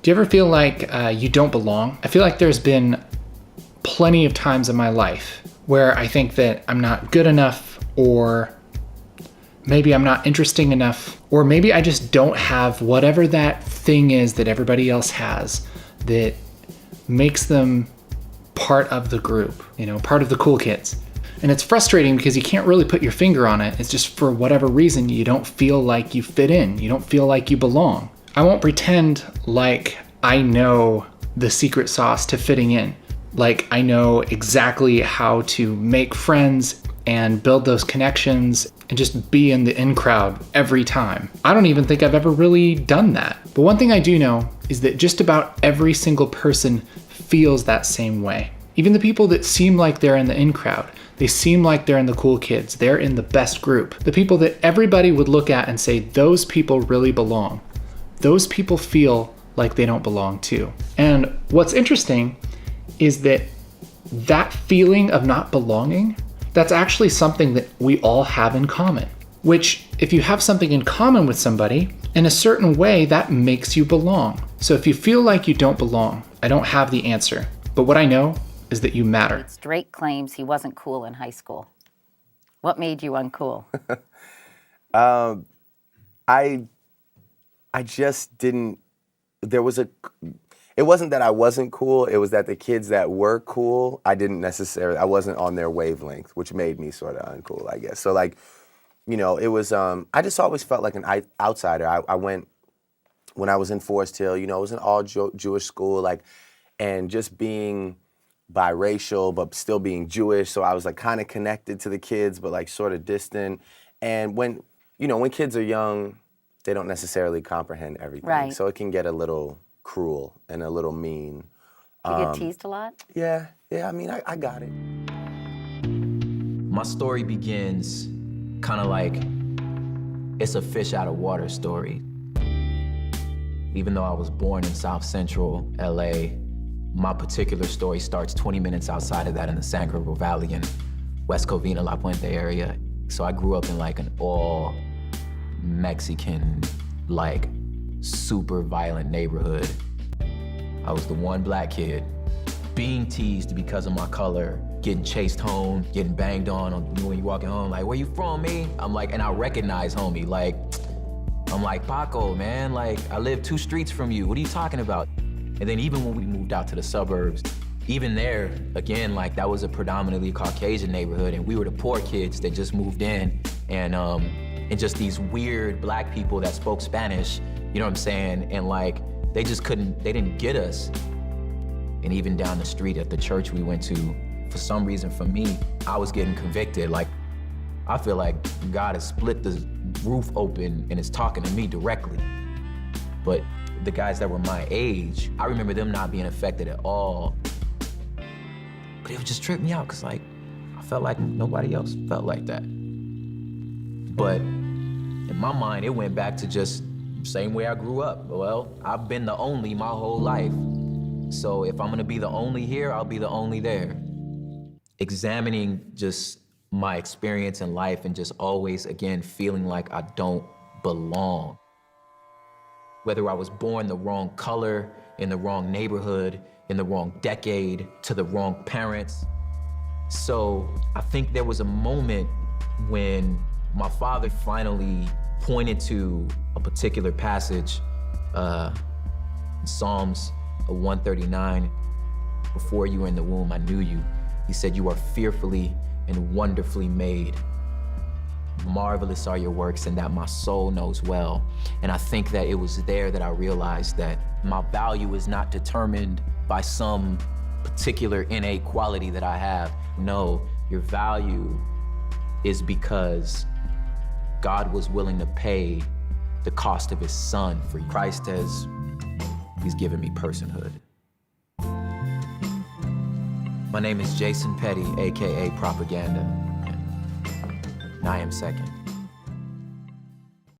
Do you ever feel like you don't belong? I feel like there's been plenty of times in my life where I think that I'm not good enough, or maybe I'm not interesting enough, or maybe I just don't have whatever that thing is that everybody else has that makes them part of the group, part of the cool kids. And it's frustrating because you can't really put your finger on it. It's just for whatever reason, you don't feel like you fit in. You don't feel like you belong. I won't pretend like I know the secret sauce to fitting in. Like I know exactly how to make friends and build those connections and just be in the in crowd every time. I don't even think I've ever really done that. But one thing I do know is that just about every single person feels that same way. Even the people that seem like they're in the in crowd, they seem like they're in the cool kids, they're in the best group. The people that everybody would look at and say, those people really belong. Those people feel like they don't belong too. And what's interesting is that that feeling of not belonging, that's actually something that we all have in common. Which, if you have something in common with somebody, in a certain way, that makes you belong. So if you feel like you don't belong, I don't have the answer. But what I know is that you matter. Drake claims he wasn't cool in high school. What made you uncool? I just didn't, it wasn't that I wasn't cool, it was that the kids that were cool, I wasn't on their wavelength, which made me sort of uncool, I guess. So it was, I just always felt like an outsider. I went, when I was in Forest Hill, it was an all Jewish school, and just being biracial, but still being Jewish, so I was kind of connected to the kids, but sort of distant. And when kids are young, they don't necessarily comprehend everything. Right. So it can get a little cruel and a little mean. You get teased a lot? Yeah, I mean, I got it. My story begins kind of like it's a fish out of water story. Even though I was born in South Central LA, my particular story starts 20 minutes outside of that in the San Gabriel Valley in West Covina, La Puente area. So I grew up in an all Mexican, super violent neighborhood. I was the one black kid being teased because of my color, getting chased home, getting banged on when you walking home, where you from, me? I'm and I recognize homie, I'm Paco, man, I live 2 streets from you, what are you talking about? And then even when we moved out to the suburbs, even there, again, that was a predominantly Caucasian neighborhood, and we were the poor kids that just moved in, and just these weird black people that spoke Spanish, you know what I'm saying? And they just they didn't get us. And even down the street at the church we went to, for some reason for me, I was getting convicted. I feel like God has split the roof open and is talking to me directly. But the guys that were my age, I remember them not being affected at all. But it would just trip me out, because I felt like nobody else felt like that. But in my mind, it went back to just same way I grew up. Well, I've been the only my whole life. So if I'm gonna be the only here, I'll be the only there. Examining just my experience in life and just always, again, feeling like I don't belong. Whether I was born the wrong color, in the wrong neighborhood, in the wrong decade, to the wrong parents. So I think there was a moment when my father finally pointed to a particular passage, Psalms 139, before you were in the womb, I knew you. He said, you are fearfully and wonderfully made. Marvelous are your works, and that my soul knows well. And I think that it was there that I realized that my value is not determined by some particular innate quality that I have. No, your value is because God was willing to pay the cost of his son for you. Christ he's given me personhood. My name is Jason Petty, AKA Propaganda, and I am second.